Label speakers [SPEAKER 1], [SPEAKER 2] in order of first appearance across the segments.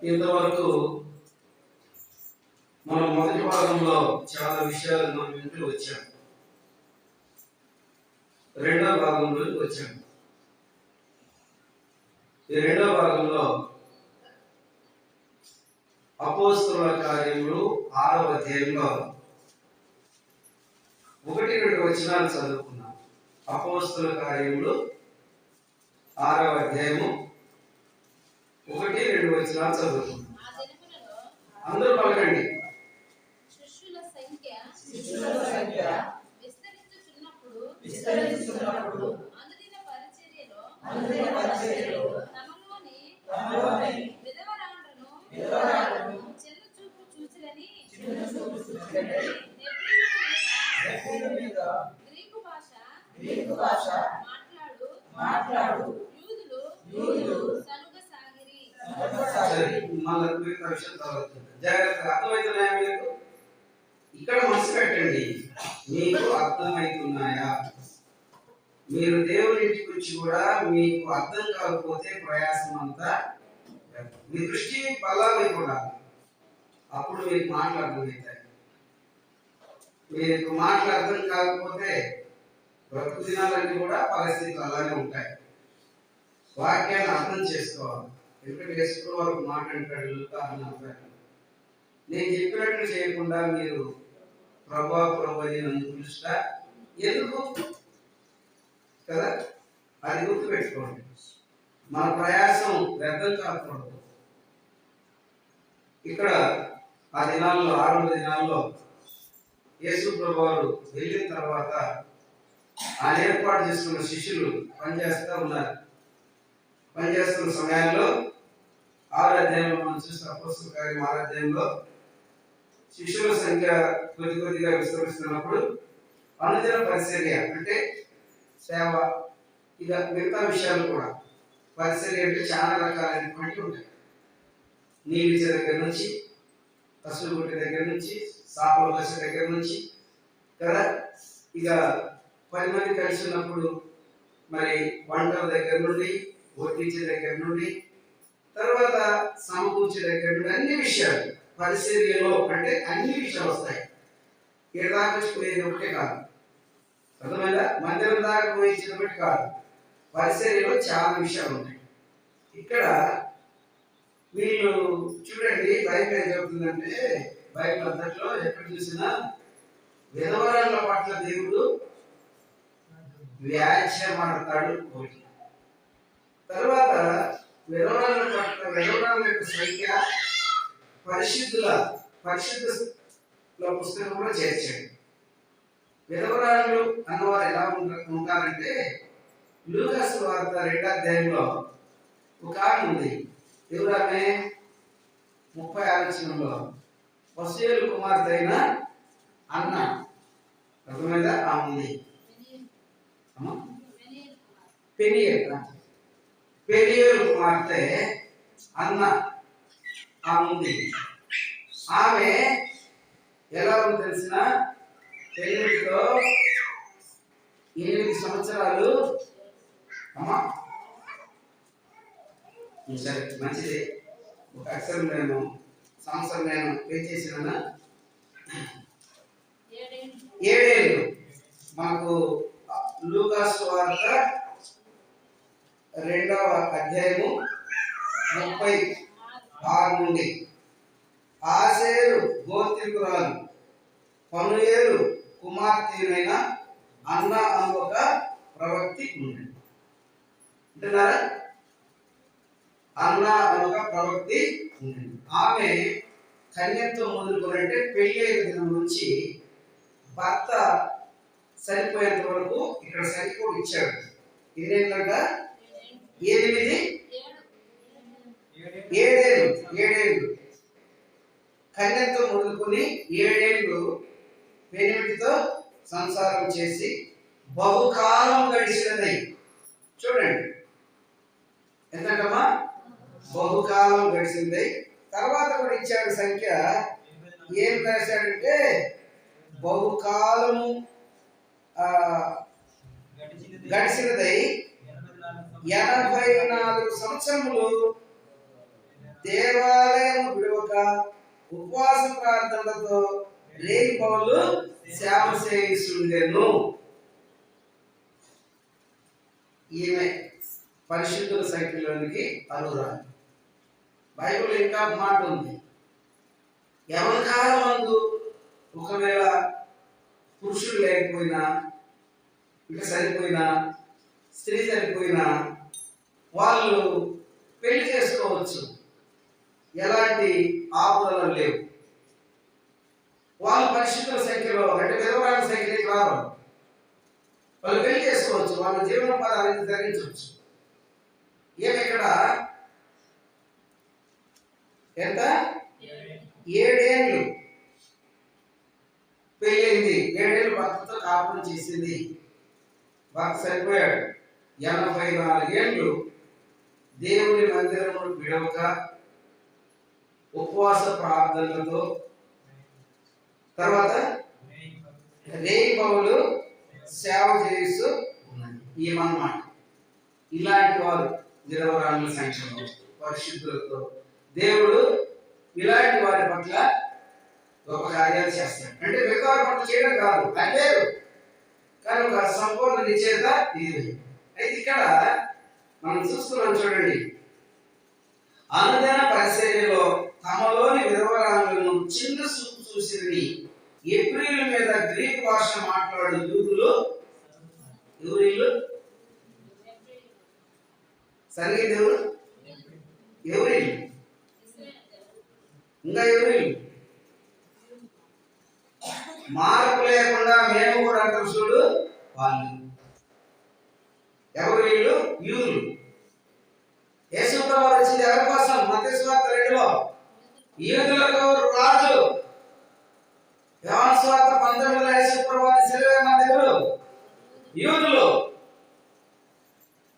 [SPEAKER 1] ఇంతవరకు మనం మొదటి భాగంలో చాలా విషయాలు మనం వింటూ వచ్చాం. రెండో భాగంలోకి వచ్చాం. ఈ రెండో భాగంలో అపోస్తలుల కార్యములు 6వ అధ్యాయంలో 1-2 వచనాలు చదువుకున్నాం. అపోస్తలుల కార్యములు 6వ అధ్యాయము 1-2 వచనాలు చదువుకున్నాం. అందరూ పలకండి.
[SPEAKER 2] శిష్యుల సంఖ్య
[SPEAKER 3] విస్తరించుచున్నప్పుడు
[SPEAKER 2] అనుదిన పరిచర్యలో తమలోని విధవరాండ్రను చిన్న చూపు చూచిరని గ్రీకు భాష మాట్లాడు యూదులు సనుగసాగిరి.
[SPEAKER 1] జాగ్రత్తగా అర్థమవుతున్నాయా మీకు? ఇక్కడ మనసు పెట్టండి. మీకు అర్థమవుతున్నాయా? మీరు దేవుని ఇంటికి వచ్చి కూడా మీకు అర్థం కాకపోతే ప్రయాసం అంతా మీ దృష్టి బలాన్ని కూడా అప్పుడు మీకు మాటలు అర్థమవుతాయి. మీకు మాటలు అర్థం కాకపోతే బ్రతుకు దినాలన్నీ కూడా పరిస్థితులు అలానే ఉంటాయి. వాక్యాన్ని అర్థం చేసుకోవాలి. ఎందుకంటే వేసుకున్న వరకు మాట అంటాడు అన్నారు. నేను చెప్పినట్లు చేయకుండా మీరు ప్రభా నన్ను పిలుస్తా ఎందుకు కదా? అది గుర్తుపెట్టుకోండి. మన ప్రయాసం వ్యర్థం కాకూడదు. ఇక్కడ ఆ దినాల్లో 6 దినాల్లో యేసు ప్రభువారు వెళ్ళిన తర్వాత ఆయన ఏర్పాటు చేసుకున్న శిష్యులు పనిచేస్తూ ఉన్నారు. పనిచేస్తున్న సమయాల్లో 6వ అధ్యాయంలో మనం చూస్తే అపోస్తలుల కార్యం 6వ అధ్యాయంలో శిష్యుల సంఖ్య కొద్దిగా విస్తరిస్తున్నప్పుడు అనుదిన పరిచర్య అంటే సేవ, ఇక మిగతా విషయాలు కూడా. పరిచర్య అంటే చాలా రకాలైనటువంటి ఉంటాయి. నీళ్ళిచ్చే దగ్గర నుంచి, కసులు కొట్టే దగ్గర నుంచి, సాపలు వచ్చే దగ్గర నుంచి కదా. ఇక 10 మంది కలిసి ఉన్నప్పుడు మరి వంటల దగ్గర నుండి, వడ్డించే దగ్గర నుండి, తర్వాత సమకూర్చే దగ్గర నుండి అన్ని విషయాలు పరిచర్యలో అంటే అన్ని విషయాలు వస్తాయి. ఇక్కడ దాకా పోయేది ఒకటే కాదు, అర్థమైందా? మందిరం దాకా పోయించిన ఒకటి కాదు, పరిచర్యలో చాలా విషయాలు ఉంటాయి. ఇక్కడ వీళ్ళు చూడండి, బైబిల్ ఏం చెబుతుందంటే, బైబిల్ అంతట్లో ఎక్కడ చూసినా విధవరాల పట్ల దేవుడు వ్యాఖ్యమాడతాడు ఒకటి. తర్వాత విధవరాల పట్ల విధవరాల యొక్క సంఖ్య పరిశుద్ధ పుస్తకంలో చేర్చాడు. విధవరాలు అన్నవారు ఎలా ఉంటారంటే, లూకా సువార్త 2వ అధ్యాయంలో ఒక ఆమె ఉంది. ఎవరామె? 36వ వచనంలో వసూయేలు కుమార్తె అయిన అన్న, అర్థమైందా? ఆమె ఉంది. పెనియేలు కుమార్తె అన్న ఆమె ఉంది. ఆమె ఎలా ఉంది తెలిసిన? పెళ్ళితో 8 సంవత్సరాలు. అమ్మా సరే, మంచిది. ఒక అక్షరం నేను సంవత్సరం నేను పే చేసిన 7 ఏళ్ళు. మాకు లూకా సువార్త 2వ అధ్యాయము 36 నుండి ఆసేరు గోత్రికురాలు పనుయేలు కుమార్తెనైన అన్న అని ఒక ప్రవక్తి ఉంది. అంటున్నారా? అన్న అని ఒక ప్రవక్తి ఉంది. ఆమె కన్యత్వం మొదలుకొనంటే పెళ్లి అయిన దినం నుంచి భర్త చనిపోయేంత వరకు ఇక్కడ సరిపోడు ఇచ్చాడు. ఇదేంటంట? 7 ఏళ్ళు కన్యత్వం మొదలుకొని 7 ఏళ్ళు పెనిమిటితో సంసారం చేసి బహుకాలం గడిచినది. చూడండి ఎంతమ్మా, బహుకాలం గడిచింది. తర్వాత కూడా ఇచ్చాడు సంఖ్య. ఏం రాశాడంటే బహుకాలము గడిచినదై 84 సంవత్సరములు దేవాలయం విడవక ఉపవాస ప్రార్థనలతో రేయింబవళ్ళు సేవ చేయిస్తుండెను. ఈమె పరిశుద్ధుల సంఖ్యలోనికి అర్హురాలు. బైబిల్ ఇంకా మాట ఉంది, ఎవరి కాలం మందు ఒకవేళ పురుషుడు లేకపోయినా, ఇంకా సరిపోయినా, స్త్రీ సరిపోయినా వాళ్ళు పెళ్లి చేసుకోవచ్చు, ఎలాంటి ఆపదలు లేవు. వాళ్ళు పరిశుద్ధుల సంఖ్యలో అంటే విధవరాల సంఖ్యలోకి రారు. వాళ్ళు పెళ్లి చేసుకోవచ్చు, వాళ్ళ జీవనోపాధాన్ని తగ్గించవచ్చు. ఏమి ఇక్కడ ఎంత 7 ఏళ్ళు పెళ్ళైంది, 7 ఏళ్ళు భర్తతో కాపురం చేసింది. భర్త సరిపోయాడు. 84 ఏళ్ళు దేవుని మందిరమును విడవక ఉపవాస ప్రార్థనలతో, తర్వాత రేయింబవళ్ళు సేవ చేస్తూ ఉన్నది. ఏమన్నమాట, ఇలాంటి వారు విధవరాళ్ళ సంఖ్యలో పరిశుద్ధులతో దేవుడు ఇలాంటి వారి పట్ల గొప్ప కార్యాలు చేస్తాడు. అంటే మిగతా వారి పట్ల చేయడం కాదు, అంటే కానీ ఒక సంపూర్ణ నిశ్చేత ఇది. అయితే ఇక్కడ మనం చూస్తున్నాం చూడండి, అనుదిన పరిచర్యలో తమలోని విధవరాలను చిన్న చూపు చూసిని ఎబ్రీయుల మీద గ్రీకు భాష మాట్లాడు యూదులు, ఎవరిల్లు సరిగ్గా దేవుడు ఎవరిల్లు, ఇంకా ఎవరిల్లు మార్పు లేకుండా మేము కూడా అంటారు చూడు వాళ్ళు. ఎవరు వీళ్ళు? యూదులు. యేసు ప్రభువు వచ్చింది ఎవరి కోసం? మత్తయి సువార్త 2లో యూదులకు రాజు. యోహాను సువార్త 19లో యేసు ప్రభువుని సిలువేయమన్నది ఎవరు? యూదులు.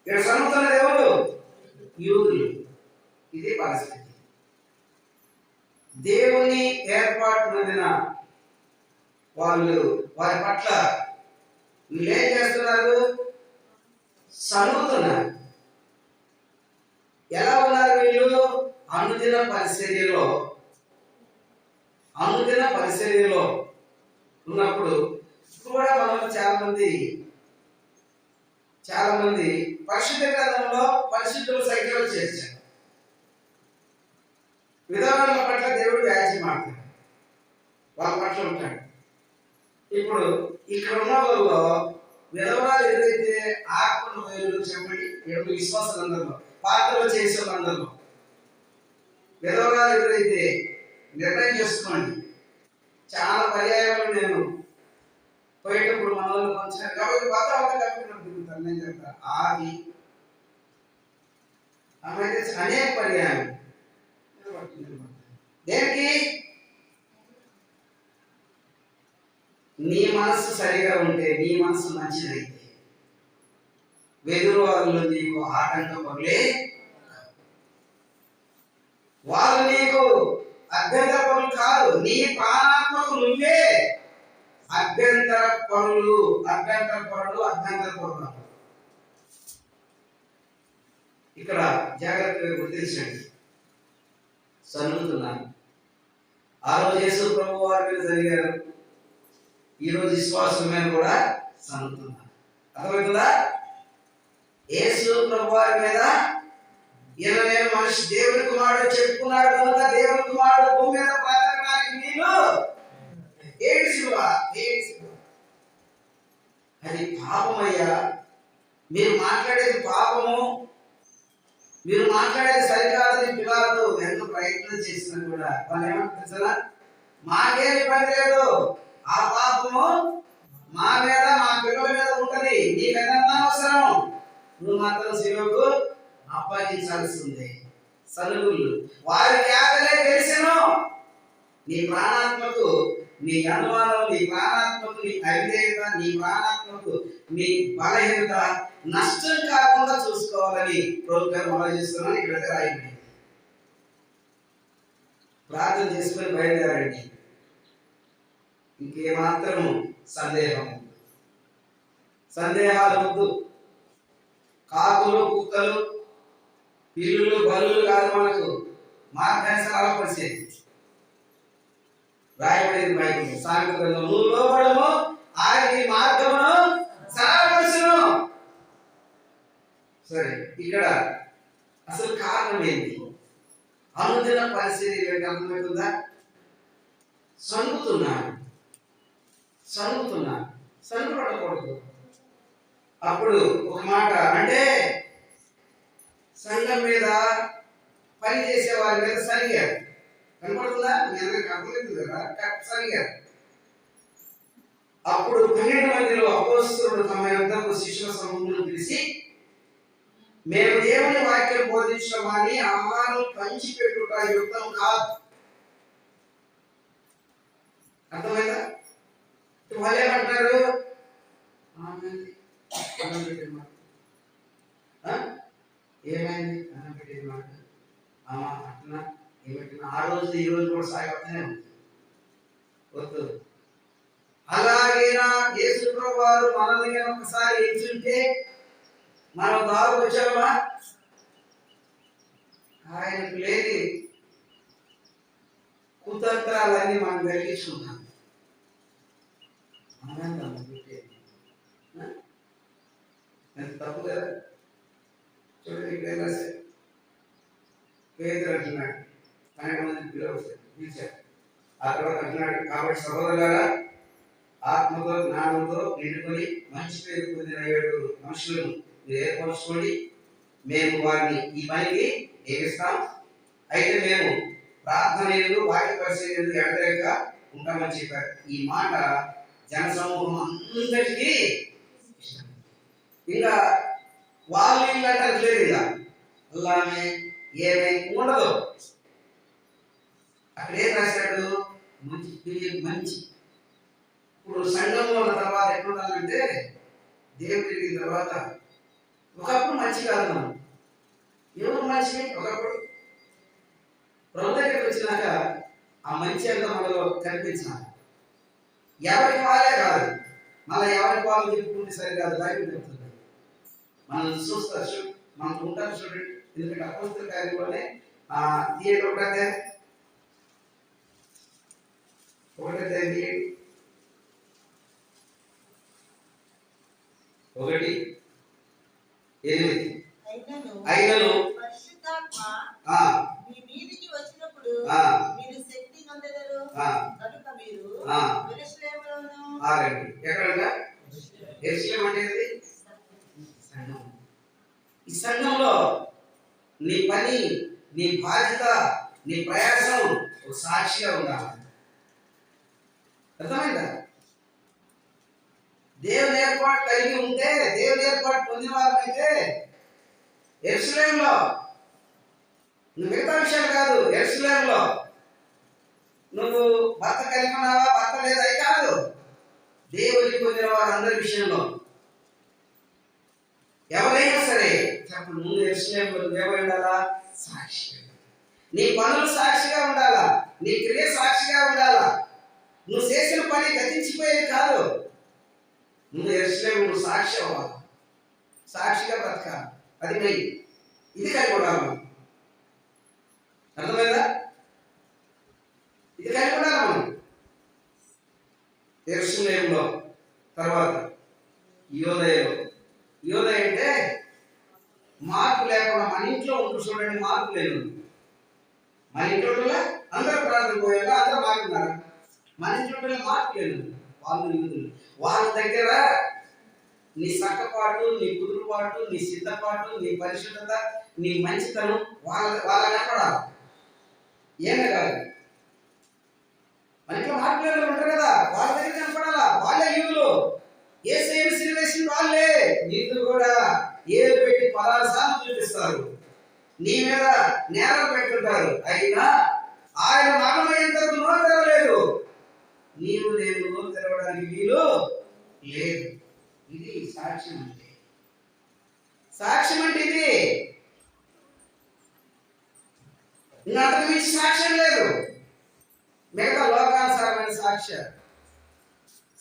[SPEAKER 1] ఇక్కడ సన్నుతున్నది ఎవరు? యూదులు. ఇది పరిస్థితి. దేవుని ఏర్పాటు నదిన వాళ్ళు వారి పట్ల వీళ్ళు ఏం చేస్తున్నారు? సనుగుతున్నారు. ఎలా ఉన్నారు వీళ్ళు? అనుదిన పరిచర్యలో ఉన్నప్పుడు కూడా మనం చాలా మంది పరిశుద్ధ గ్రంథంలో పరిశుద్ధుల సంఖ్యలో చేర్చారు. విధవరాల పట్ల దేవుడు వ్యాజ్యం మాట్లాడు, వాళ్ళ పట్ల ఉంటాడు. ఇప్పుడు ఇక్కడ ఉన్న వాళ్ళలో విధవరాలు ఏదైతే ఆత్మను వేరు చెప్పండి, ఎవరు విశ్వాసాలందరిలో పాత్రలు చేసే వాళ్ళందరిలో విధవరాలు ఏదైతే నిర్ణయం చేసుకోండి. చాలా పర్యాయాలు నేను పోయేటప్పుడు మన వాళ్ళు పంచారు కాబట్టి వాతావరణం తిరుగుతాను. నేను చెప్తాను ఆది ఆమె అనేక పర్యాయం దేనికి? నీ మనస్సు సరిగా ఉంటే, నీ మనస్సు మంచిదైతే వెదురు వాళ్ళు నీకు ఆటంకపరులే, వాళ్ళు నీకు అభ్యంతరపరులు కాదు, నీ ప్రాణాత్మకు నువ్వే అభ్యంతరపరులు. ఇక్కడ జాగ్రత్తగా గుర్తించండి. సన్నుతున్నాను. ఆ రోజు యేసు ప్రభు వారి మీద జరిగారు, ఈ రోజు విశ్వాసం మీద కూడా సన్నుతున్నారు. అర్థమవుతుందా? యేసు ప్రభు వారి మీద ఈయన నేను మనిషి దేవుని కుమారుడు చెప్పుకున్నాడు కనుక దేవుని కుమారుడు భూమి మీద బ్రతకడానికి వీలు. ఏడు శివ అది పాపమయ్యా. మీరు మాట్లాడేది పాపము, మీరు మాట్లాడేది సరికాదని పిల్లలు ఎంత ప్రయత్నం చేసినా కూడా వాళ్ళు ఏమంటారు? మాకేమి పని లేదు, ఆ పాపము మా మీద మా పిల్లల మీద ఉంటది, నీకన్నా అవసరం, నువ్వు మాత్రం శివకు అప్పగించాల్సిందే. సనుగుళ్ళు వారికి ఆకలే తెలిసెను. నీ ప్రాణాత్మకు నీ అనుమానం, నీ ప్రాణాత్మకు నీ అవిధేయత, నీ ప్రాణాత్మకు నీ బలహీనత నష్టం కాకుండా చూసుకోవాలని ప్రభు గారు మనం చేస్తున్నాను. ఇక్కడ రాయండి, ప్రార్థన చేసుకొని బయలుదేరండి. ఇంకేమాత్రం సందేహాలు వద్దు. కాకులు కుక్కలు పిల్లులు బల్లులు కాదు మనకు, మార్గాన్ని సరళపరిచేది. రాయబడింది బైబిల్ సామెత గ్రంథం, నువ్వు లోబడము ఆయన నీ మార్గమును సరళపరచును. సరే, ఇక్కడ అసలు కారణం ఏంటి? అనుదిన పరిస్థితి ఏంటి అర్థమవుతుందా? సణుగుతున్నాను, సణుగపడకూడదు. అప్పుడు ఒక మాట అంటే సంఘం మీద పని చేసే వారి మీద సరిగారు. కనపడుతుందా? మీ అందరికి అర్థమైంది కదా, సరిగారు. అప్పుడు 12 మందిలో అపోస్తలుడు తమ యొద్దకు శిష్యుల సమూహమును పిలిచి, మేము దేవుని వాక్యం బోధించడం అని ఆహారం పంచిపెట్టుట యుక్తం కాదు. అర్థమైందా? వాళ్ళు ఏమంటారు? ఏమైంది అన్నం పెట్టేది మాట అట్లా ఏమిటి? ఆ రోజు ఈ రోజు కూడా సాగిపోతూనే ఉంది. వద్దు. అలాగేనా యేసు ప్రభువు వారు మనల్ని ఒకసారి ఎంచుంటే మనం దారు వచ్చామా? ఆయనకు లేని కుతంత్రాలన్నీ మనం కలిగించుకుంటాం. తప్పు కదా? చూడండి, ఇక్కడ పేదలు అంటున్నాడు, 12 మంది పిలిచారు. ఆ తర్వాత అంటున్నాడు, కాబట్టి సహోదరులారా, ఆత్మతో జ్ఞానంతో నిండుకొని మంచి పేరు పొందిన 7 మనుషులను మీరు ఏర్పరచుకోండి, మేము వారిని ఈ పనికి నియమిస్తాం. అయితే మేము ప్రార్థనలు వాక్య పరిశీలనలు ఎడతెగక ఉంటామని చెప్పారు. ఈ మాట జనసమూహం అందరికీ ఇంకా వాళ్ళు ఇల్లు అంటారు లేదు, ఇలా అల్లామే ఏమే ఉండదు. అక్కడ ఏం రాశాడు? మంచి. ఇప్పుడు సంఘంలో ఉన్న తర్వాత ఎట్లుండాలంటే, దేవుడు తిరిగిన తర్వాత ఒకప్పుడు మంచి కాదు మనం. ఎవరు మంచి? ఒకప్పుడు ప్రభు దగ్గరికి వచ్చినాక ఆ మంచి అంతా మనలో కనిపించాలి. ఎవరికి వాళ్ళే కాదు, మళ్ళీ ఎవరికి వాళ్ళు చెప్పుకుంటే సరికాదు. బైబిల్ చెప్తుంది, మనం చూస్తారు, మనకు ఉంటారు. చూడండి, ఎందుకంటే అపోస్తల కార్యంలోనే థియేటర్ ఒకటే 1:8 అయినను
[SPEAKER 3] మీ మీదికి వచ్చినప్పుడు మీరు శక్తి పొందెదరు కనుక మీరు యెరూషలేములోను
[SPEAKER 1] ఎక్కడంట? యెరూషలేము అంటే సంఘం. ఈ సంఘంలో నీ పని, నీ బాధ్యత, నీ ప్రయాసం ఒక సాక్షిగా ఉండాలి. అర్థమైందా? దేవుని ఏర్పాటు కలిగి ఉంటే, దేవుని ఏర్పాటు పొందిన వారైతే యెరూషలేములో, మిగతా విషయాలు కాదు, యెరూషలేములో నువ్వు భర్త కలిగి ఉన్నావా, భర్త లేదా కాదు, దేవుని పొందిన వారందరి విషయంలో ఎవరైనా సరే చెప్పండి, ముందు యెరూషలేములో ఎవరు ఉండాలా? సాక్షి. నీ పనులు సాక్షిగా ఉండాలా, నీ క్రియ సాక్షిగా ఉండాలా. నువ్వు చేసిన పని గతించిపోయేది కాదు. ముందు యెరూషలేము నువ్వు సాక్షి అవ్వాలి, సాక్షిగా బ్రతకాలి. అది మెయి. ఇది కలిగి ఉండాలి మనం. అర్థమైందా? ఇది కలిగి ఉండాలి మనం. యెరూషలేములో తర్వాత యోదయ అంటే మార్పు లేకుండా మన ఇంట్లో ఉంటుంది. చూడండి, మార్పు లేదు. మన ఇంట్లో అందరూ ప్రార్థన పోయేలా అందరూ మారుతున్నారు. మన ఇంట్లో మార్పు లేదు. వాళ్ళ దగ్గర నీ సక్కపాటు, నీ కుదురుపాటు, నీ సిద్ధపాటు, నీ పరిశుద్ధత, నీ మంచితనం వాళ్ళ కనపడాలి. ఏమే కాదు, మన ఇంట్లో మార్పు లేదు ఉంటారు కదా, వాళ్ళ దగ్గర కనపడాలా. వాళ్ళే యూదులు, యేసయ్యను సిలువేసిన వాళ్ళే. నిన్ను కూడా ఏలు పెట్టి 16 సార్లు చూపిస్తారు, నీ మీద నేరం పెట్టుకుంటారు. అయినా ఆయన మరణమైనంతకు నోరు తెరవలేదు. నీవు నేను నోరు తెరవడానికి వీలు లేదు. ఇది సాక్ష్యం అంటే. సాక్ష్యం అంటే ఇది. అంతకు మించి సాక్ష్యం లేదు. మిగతా లోకానుసారమైన సాక్ష్యాలు,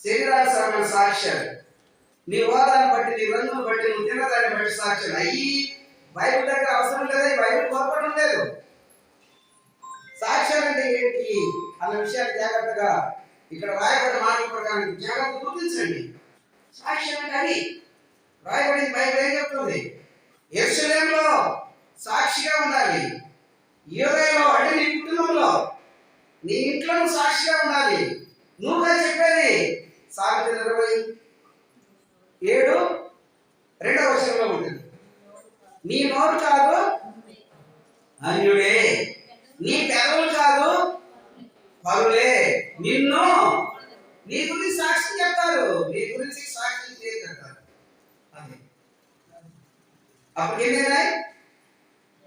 [SPEAKER 1] శరీరానుసారమైన సాక్ష్యాలు, నీ హోదాన్ని బట్టి, నీ రంగును బట్టి, నువ్వు తిన్నదాన్ని బట్టి సాక్ష్యాలు అయ్యి బైబిల్ దగ్గర అవసరం లేదా? ఈ బైబిల్ కోరపడడం లేదు. ఇక్కడ రాయబడిన మాటల ప్రకారం జాగ్రత్త గుర్తించండి. సాక్ష్యం అంటే అది రాయబడింది. బైబిల్ ఏం చెప్తుంది? యెరూషలేములో సాక్షిగా ఉండాలి. యూదయలో అంటే నీ కుటుంబంలో, నీ ఇంట్లో నువ్వు సాక్షిగా ఉండాలి. నువ్వుగా చెప్పేది. సామెతలు 27:2 ఉంటుంది. నీ నోరు కాదు అన్యుడే, నీ పెదవులు కాదు పరులే నిన్ను నీ గురించి సాక్షి చెప్తారు, నీ గురించి సాక్షి చెప్తారు. అదే అప్పుడు ఏమైనా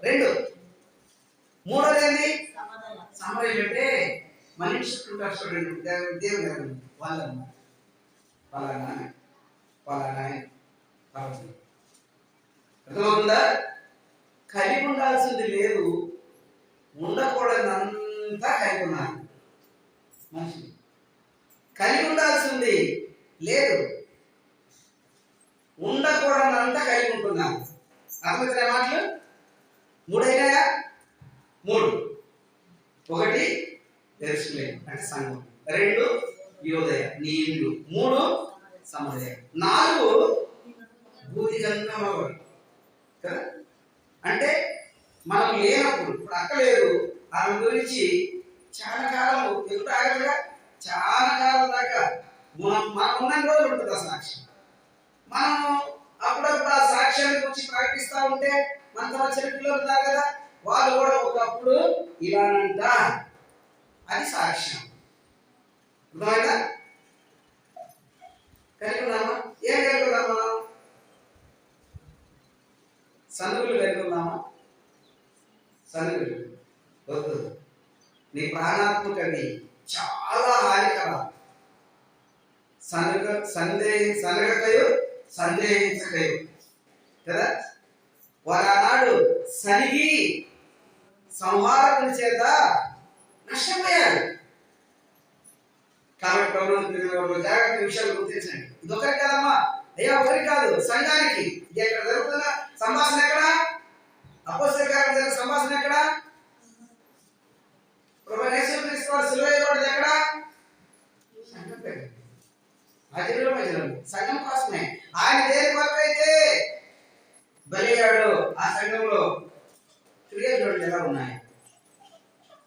[SPEAKER 1] 2. మూడోది ఏంది? సమరయులు అంటే మనిషి ఉంటారు చూడండి, దేవుడు గారు వాళ్ళన్న అర్థమవుతుందా? కలిగి ఉండాల్సింది లేదు, ఉండకూడదంతా కలిగి ఉన్నాను. మనిషి కలిగి ఉండాల్సింది లేదు, ఉండకూడదంతా కలిగి ఉంటున్నాను. అర్థమవుతున్న మాటలు 3 అయినాయా? 3. 1 యెరూషలేము అంటే సంఘం, 2 యూదయ నీ ఇల్లు, 3 సమరయ, 4 భూదిగంధం కదా. అంటే మనం లేనప్పుడు, ఇప్పుడు అక్కలేదు, ఆమె గురించి చాలా కాలం ఎదుట ఆగదుగా, చాలా కాలం దాకా మనం ఉన్న రోజులు ఉంటుంది ఆ సాక్ష్యం. మనం అప్పుడప్పుడు ఆ సాక్ష్యాన్ని గురించి ప్రకటిస్తూ ఉంటే మనతో వచ్చిన పిల్లలు ఉన్నారు కదా, వాళ్ళు కూడా ఒకప్పుడు ఇలానంట, అది సాక్ష్యం. అర్థమైందా? కలిగి ఉన్నామా? ఏం కలిగి ఉన్నాం మనం? సనుగులు కలిగి ఉన్నామా? సనుగులు వద్దు. నీ ప్రాణాత్మకది చాలా హానికరం. సనగకయు సందేహించకయు కదా. వారానాడు సనిగి సంహారకుని చేత నష్టపోయాడు. కాబట్టి ప్రభుత్వ జాగ్రత్త విషయాలు గుర్తించండి. ఇది ఒకరి కదమ్మా, అయ్యా ఒకరి కాదు, సంఘానికి. ఇది ఎక్కడ జరుగుతున్న సంభాషణ? ఎక్కడ? అపోస్తలుల కార్యాలు జరిగిన సంభాషణ ఎక్కడ? ప్రభువైన యేసుక్రీస్తు వారు సిలువ వేయబడ్డది ఎక్కడ? సంఘం దగ్గర, మధ్యలో సంఘం కోసమే. ఆయన దేని కొరకైతే బలయ్యాడు, ఆ సంఘంలో క్రియలు చూడండి ఎలా ఉన్నాయి.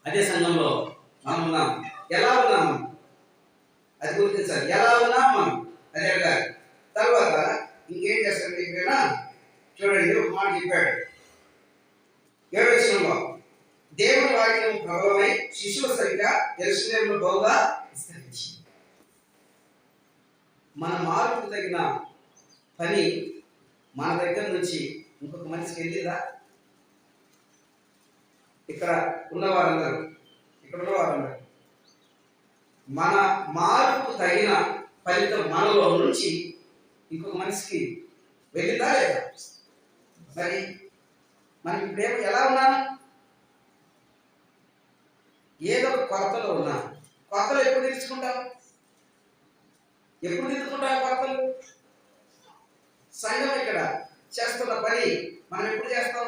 [SPEAKER 1] అదే సంఘంలో మనం ఉన్నాం. ఎలా ఉన్నాము అది గుర్తించాలి. ఎలా ఉన్నాం మనం అది అడగాలి. తర్వాత ఇంకేం చేస్తాడు ఇక్కడ చూడండి, ఒక మాట చెప్పాడు 7వ వచనంలో, దేవుని వాక్యం ప్రబలమై శిశువుల సంఖ్య యెరూషలేములో బహుగా విస్తరించింది. మన మార్పుకు తగిన పని మన దగ్గర నుంచి ఇంకొక మనిషికి వెళ్ళిందా? ఇక్కడ ఉన్నవారందరూ మన మార్పుకు తగిన ఫలితం మనలో నుంచి ఇంకొక మనిషికి వెళ్ళిందా లేదా? మరి మనం ఇప్పుడేమో ఎలా ఉన్నాను? ఏదో ఒక కొరతలో ఉన్నాను. కొరతలు ఎప్పుడు తీర్చుకుంటాం? కొరతలు? సంఘం ఇక్కడ చేస్తున్న పని మనం ఎప్పుడు చేస్తాం?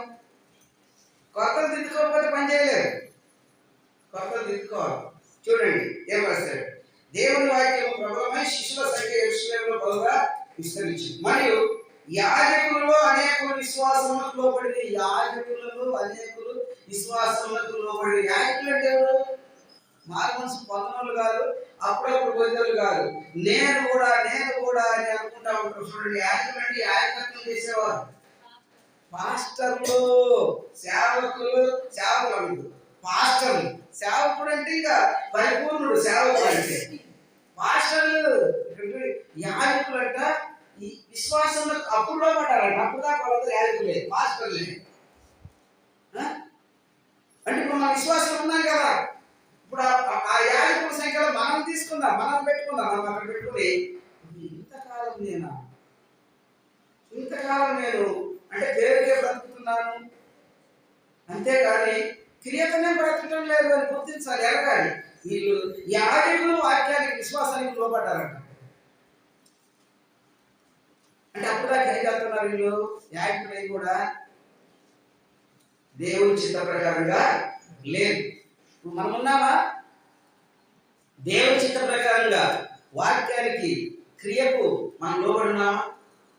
[SPEAKER 1] కొరతలు దిద్దుకోకపోతే పని చేయలేదు. కొరతలు దిద్దుకోవాలి. చూడండి ఏం రాశాడు? దేవుని వాక్యం ప్రబలమై శిశువుల సంఖ్య యెరూషలేములో బహుగా విస్తరించింది. మరియు యాజకులలో అనేకులు విశ్వాసములకు లోబడి, యాజకులు యాజకులు అంటే ఎవరు? మారు మనసు పొందనోళ్ళు కాదు, అప్పుడప్పుడు పొందలు కాదు. నేను కూడా అని అనుకుంటా ఉంటారు. చూడండి, యాజకులు అంటే యాజకత్వం చేసేవారు. పాస్టర్లు, సేవకులు పాస్టర్లు. సేవకుడు అంటే ఇంకా పరిపూర్ణుడు. సేవకుడు అంటే పాస్టర్లు, యాజకులు అంట ఈ విశ్వాసంలో అప్పుడు పడ్డారంట. అప్పుడు దాకా వాళ్ళందరూ యాజకులే, పాస్టర్లే. అంటే ఇప్పుడు మన విశ్వాసం ఉన్నాం కదా, ఇప్పుడు ఆ యాజకుల సంఖ్యలో మనం తీసుకుందాం, మనం అక్కడ పెట్టుకుని ఇంతకాలం నేను అంటే పేరుకే బ్రతుకుతున్నాను, అంతేగాని క్రియతనే బ్రతకడం లేదు అని గుర్తించాలి. ఎరగాలి. వీళ్ళు యాజకులు వాక్యానికి విశ్వాసానికి లోపడ్డారంట. అంటే అప్పుడు దాకా ఏం చేస్తున్నారు వీళ్ళు? యాజకులై కూడా దేవుని చిత్త ప్రకారంగా లేదు. ఇప్పుడు మనం ఉన్నామా? దేవుని చిత్త ప్రకారంగా వాక్యానికి క్రియకు మనం లోబడున్నామా?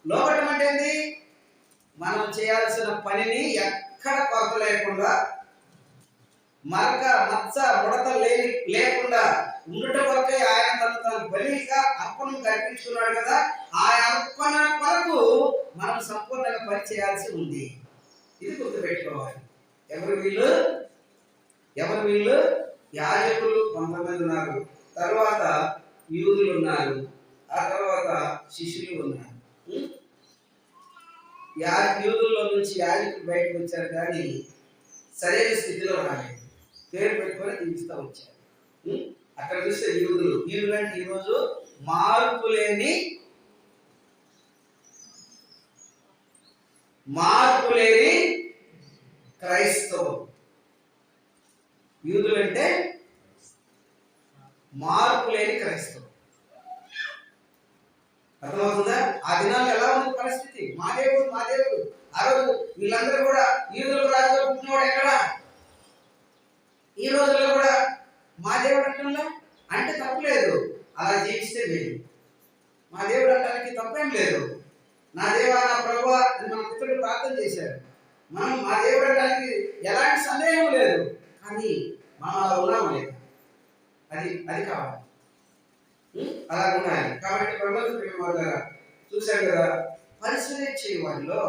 [SPEAKER 1] లోబడడం అంటే ఏంది? మనం చేయాల్సిన పనిని ఎక్కడ కొరత లేకుండా, మరక మచ్చ ముడత లేకుండా ఉండుట కొరకే ఆయన తను బలిగా అర్పణం కల్పించుకున్నాడు కదా. ఆ అర్పణ కొరకు మనం సంపూర్ణంగా పని చేయాల్సి ఉంది. ఇది గుర్తుపెట్టుకోవాలి. ఎవరు వీళ్ళు? యాజకులు 19 ఉన్నారు, తర్వాత యూదులు ఉన్నారు, ఆ తర్వాత శిష్యులు ఉన్నారు. యూదుల్లో నుంచి యాజకులు బయటకు వచ్చారు, కానీ సరైన స్థితిలో రాలేదు. పేరు పెట్టుకొని జీవిస్తూ వచ్చారు. అక్కడ చూస్తే యూదులు అంటే ఈరోజు మార్పు లేని క్రైస్తవం. యూదులు అంటే మార్పు లేని క్రైస్తవం. అర్థమవుతుందా? ఆ దినాల్లో ఎలా ఉంది పరిస్థితి? మా దేవుడు ఆ రోజు వీళ్ళందరూ కూడా యూదులకు రాజుగా పుట్టినవాడు ఎక్కడ? ఈ రోజుల్లో కూడా మా దేవుడు అంటున్నా అంటే తప్పులేదు, అలా జీవిస్తే లేదు. మా దేవుడు అంటానికి తప్పేం లేదు. నా దేవా నా ప్రభువా అని మన పితరులు ప్రార్థన చేశారు. మనం మా దేవుడు అంటానికి ఎలాంటి సందేహం లేదు. కానీ మనం అలా ఉన్నాము లేదు, అది కావాలి, అలా ఉండాలి. కాబట్టి ప్రభుత్వ చూశారు కదా, పరిశీలన చేయని వారిలో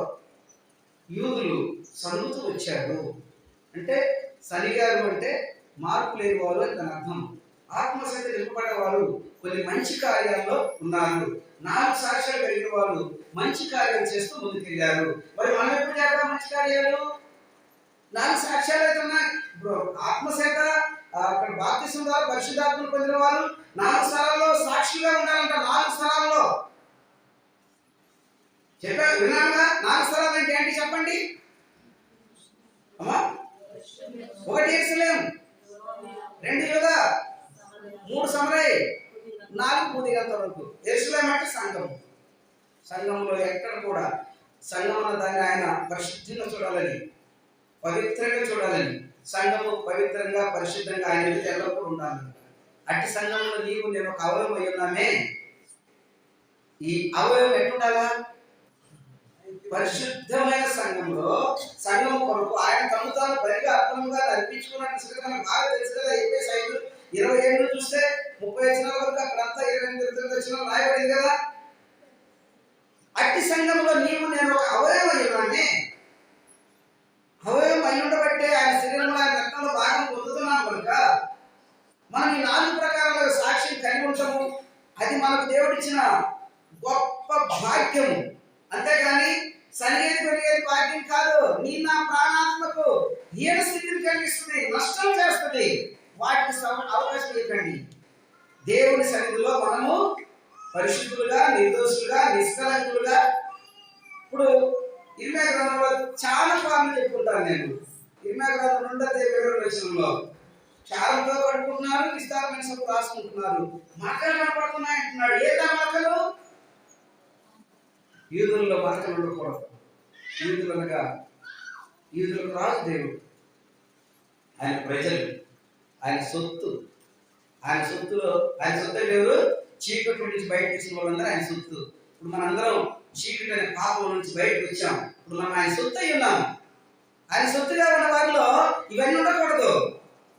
[SPEAKER 1] యూదులు సనుగుతూ వచ్చారు. అంటే సనిగారు అంటే మార్పు లేని వారు అని దాని అర్థం. ఆత్మశక్తి నింపబడేవారు కొన్ని మంచి కార్యాల్లో ఉన్నారు. 4 సాక్ష్యాలు కలిగిన వారు మంచి కార్యాలు చేస్తూ ముందుకెళ్ళారు. మరి మనం ఎప్పుడు చేద్దాం మంచి కార్యాలు? 4 సాక్ష్యాలు అయితే ఉన్నాయి. ఇప్పుడు ఆత్మశక్త అక్కడ బాప్తిసం ద్వారా పరిశుద్ధాత్మను పొందిన వారు 4 స్థలాల్లో సాక్షిగా ఉండాలంట. 4 స్థలాల్లో చెప్పారు, విన్నానుగా. 4 స్థలాలు అంటే ఏంటి చెప్పండి అమ్మా? 1 యెరూషలేము, 2 యూదా, 3 సమరయ, 4 బూదిగంత వరకు. యెరూషలేము అంటే సంఘంలో ఎక్కడ కూడా సంఘం అన్న దాన్ని ఆయన పరిశుద్ధంగా చూడాలని, పవిత్రంగా చూడాలని, సంఘము పవిత్రంగా పరిశుద్ధంగా ఆయన ఎదుట ఎల్లప్పుడూ ఉండాలి. అట్టి సంఘంలో నీవు నేను ఒక అవయవం అయి ఉన్నామే. ఈ అవయవం ఎట్లుండాలా? పరిశుద్ధమైన సంఘం కొరకు ఆయన తను తాను బలిగా అర్పణంగా అర్పించుకున్నట్టు మనకు బాగా తెలుసు కదా. ఎఫెసీయులు 5:27 చూస్తే 30 వచనాల వరకు అక్కడంతా 28 వచనాలు రాయబడింది కదా. అట్టి సంఘంలో నీవు నేను ఒక అవయవం అయ్యానే. అవయవం అయి ఉండబట్టే ఆయన శరీరంలో ఆయన రక్తంలో భాగం పొందుతున్నాం కనుక మనం ఈ 4 ప్రకారాల సాక్ష్యం కలిగి ఉంటాము. అది మనకు దేవుడిచ్చిన గొప్ప భాగ్యము. అంతేగాని సరిగేది భాగ్యం కాదు. నీ నా ప్రాణాత్మకు హీన స్థితిని కలిగిస్తుంది, నష్టం చేస్తుంది. వాటికి అవకాశం ఇవ్వకండి. దేవుని సన్నిధిలో మనము పరిశుద్ధులుగా, నిర్దోషులుగా, నిష్కలంకులుగా. ఇప్పుడు ఇర్మియా గ్రంథంలో చాలా పాలన చెప్పుకుంటాను నేను. ఇర్మియా గ్రంథం 2:22 వచనంలో క్షారంతో కడుపుకుంటున్నారు, విస్తారమైన సొమ్ము రాసుకుంటున్నారు, మరకలు కనపడుతున్నాయి అంటున్నాడు. ఏదా మరకలు? యూదులలో మరకలు ఉండకూడదు. యూదులకు రాజు దేవుడు, ఆయన ప్రజలు, ఆయన సొత్తు. ఆయన సొత్తులో ఆయన సొత్తు ఎవరు? చీకటి నుంచి బయటకు వచ్చిన వాళ్ళందరూ ఆయన సొత్తు. ఇప్పుడు మనందరం చీకటి అనే పాపం నుంచి బయటకు వచ్చాం. ఇప్పుడు మనం ఆయన సొత్తు అయి ఉన్నాం. ఆయన సొత్తుగా ఉన్న వారిలో ఇవన్నీ ఉండకూడదు.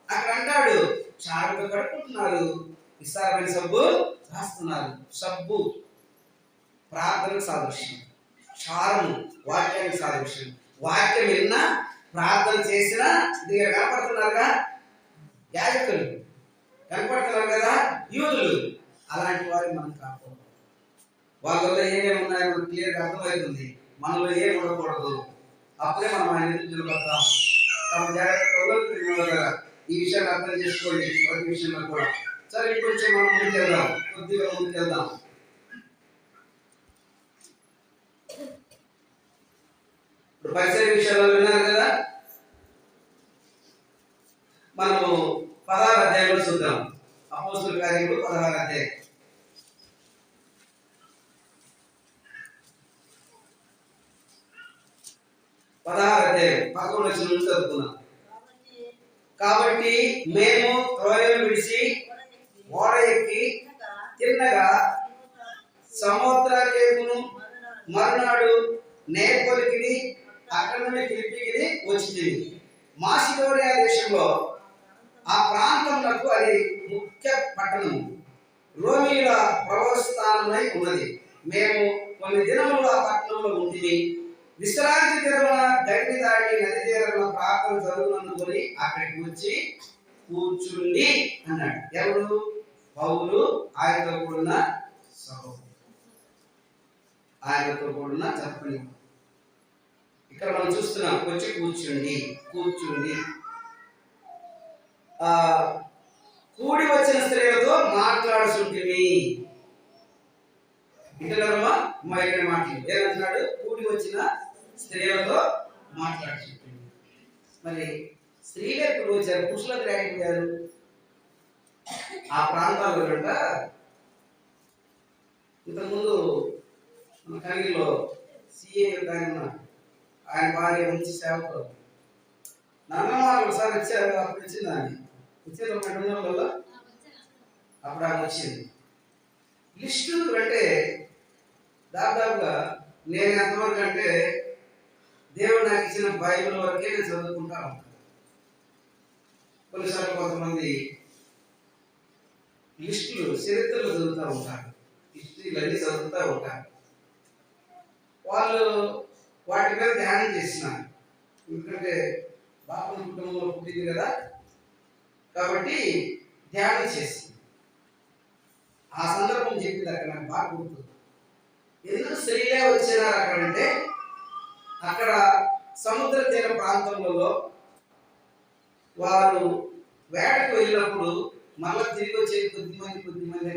[SPEAKER 1] అక్కడ అంటాడు, చారుతో కడుక్కుంటున్నారు, విస్తారమైన సబ్బు రాస్తున్నారు. సబ్బు ప్రార్థనకు సాదృశ్యం, చారము వాక్యానికి సాదృశ్యం. వాక్యం విన్నా ప్రార్థన చేసినా దగ్గర కనపడుతున్నారుగా యాజకులు, కనపడుతున్నారు కదా యూదులు. అలాంటి వారిని మనం కాకూడదు. వాళ్ళలో ఏమేమి ఉన్నాయో మనకు క్లియర్గా అర్థమవుతుంది. మనలో ఏమి ఉండకూడదు. అప్పుడే మనం ఆయన ఎదురు నిలబడతాం. తమ జాగ్రత్తగా ఈ విషయాన్ని అర్థం చేసుకోండి. ప్రతి విషయంలో కూడా సరే ఇంకొంచెం మనం ముందుకెళ్దాం, కొద్దిగా ముందుకెళ్దాం. ఇప్పుడు పరిచయ విషయాల్లో విన్నారు కదా. మనము 16వ అధ్యాయంలో చూద్దాం. అపోస్తలుల కార్యములు 16వ అధ్యాయం. చదువుకున్నాం. కాబట్టి మేము త్రోయను విడిచి ఓడ ఎక్కి తిన్నగా సముద్రకేపును మరునాడు నేపొలికిని అక్కడ నుండి ఫిలిప్పీకి వచ్చి మాసిదోనియా దేశంలో ఆ ప్రాంతంలో అది ముఖ్య పట్టణం, రోమీయుల ప్రవేశస్థానమై ఉన్నది. మేము కొన్ని దినములు ఆ పట్టణంలో ఉంటుంది. విశ్రాంతి దినమున గడ్డి దాటి నది తీరంలో ప్రార్థన జరుగునందుకొని అక్కడికి వచ్చి కూర్చుండి అన్నాడు. ఎవరు? పౌలు ఆయనతో కూడిన సహోదరుడు, ఆయనతో కూడిన చెప్పని. ఇక్కడ మనం చూస్తున్నాం, వచ్చి కూర్చుండి కూడి వచ్చిన స్త్రీలతో మాట్లాడుతుంటివి. ఇంటర్మా మైన మాటలు ఏమంటున్నాడు? కూడి వచ్చిన స్త్రీలతో మాట్లాడుతుంటివి. మరి స్త్రీలు ఎప్పుడు వచ్చారు? పురుషులకు రాకపోయారు. ఆ ప్రాంతాల్లో కంట ఇంతకుముందు మన కనిలో సిఏ ఆయన భార్య మంచి సేవకులు నన్నమారు ఒకసారి వచ్చారు. అప్పుడు వచ్చిందాన్ని వచ్చేది ఒక 2 నెలలలో అప్పుడు ఆమె వచ్చింది. లిస్టు అంటే దాదాపుగా నేను ఎంతవరకు అంటే దేవుడు నాకు ఇచ్చిన బైబిల్ వరకే నేను చదువుకుంటా ఉంటాను. కొన్నిసార్లు కొంతమంది లిస్టులు చరిత్రలు చదువుతూ ఉంటారు, హిస్టరీలన్నీ చదువుతూ ఉంటారు. వాళ్ళు వాటి మీద ధ్యానం చేస్తున్నారు. ఎందుకంటే బాపన కుటుంబంలో పుట్టింది కదా, కాబట్టి ధ్యానం చేసింది. ఆ సందర్భం చెప్పింది అక్కడ నాకు బాగా గుర్తు. ఎందుకు స్త్రీలే వచ్చినారు అక్కడంటే, అక్కడ సముద్ర తీర ప్రాంతంలో వారు వేటకు వెళ్ళినప్పుడు మళ్ళీ తిరిగి వచ్చేది కొద్దిమంది